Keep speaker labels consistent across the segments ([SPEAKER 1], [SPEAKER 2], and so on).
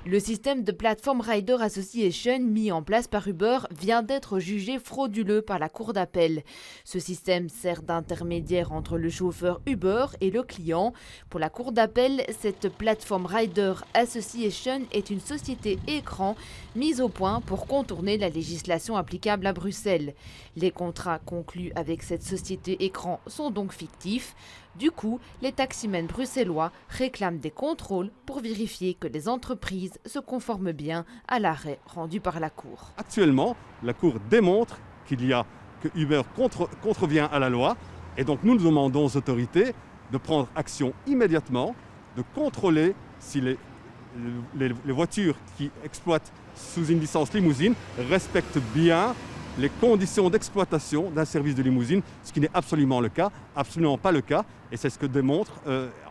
[SPEAKER 1] Le système de Platform Rider Association mis en place par Uber vient d'être jugé frauduleux par la cour d'appel. Ce système sert d'intermédiaire entre le chauffeur Uber et le client. Pour la cour d'appel, cette Platform Rider Association est une société écran mise au point pour contourner la législation applicable à Bruxelles. Les contrats conclus avec cette société écran sont donc fictifs. Du coup, les taximens bruxellois réclament des contrôles pour vérifier que les entreprises se conforment bien à l'arrêt rendu par la Cour.
[SPEAKER 2] Actuellement, la Cour démontre que Uber contrevient à la loi et donc nous demandons aux autorités de prendre action immédiatement, de contrôler si les voitures qui exploitent sous une licence limousine respectent bien les conditions d'exploitation d'un service de limousine, ce qui n'est absolument pas le cas, et c'est ce que démontre,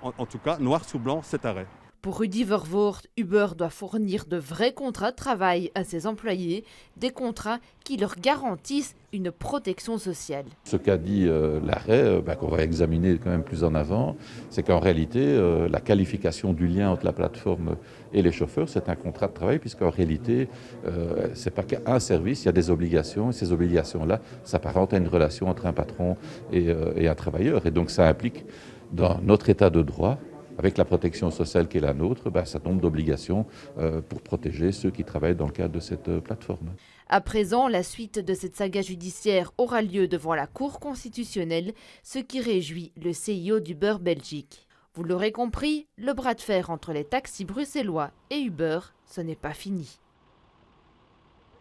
[SPEAKER 2] en tout cas, noir sur blanc, cet arrêt.
[SPEAKER 1] Pour Rudy Vervoort, Uber doit fournir de vrais contrats de travail à ses employés, des contrats qui leur garantissent une protection sociale.
[SPEAKER 3] Ce qu'a dit l'arrêt, qu'on va examiner quand même plus en avant, c'est qu'en réalité, la qualification du lien entre la plateforme et les chauffeurs, c'est un contrat de travail, puisqu'en réalité, ce n'est pas qu'un service, il y a des obligations, et ces obligations-là s'apparentent à une relation entre un patron et un travailleur. Et donc ça implique, dans notre état de droit, avec la protection sociale qui est la nôtre, ça tombe d'obligation pour protéger ceux qui travaillent dans le cadre de cette plateforme.
[SPEAKER 1] À présent, la suite de cette saga judiciaire aura lieu devant la Cour constitutionnelle, ce qui réjouit le CIO d'Uber Belgique. Vous l'aurez compris, le bras de fer entre les taxis bruxellois et Uber, ce n'est pas fini.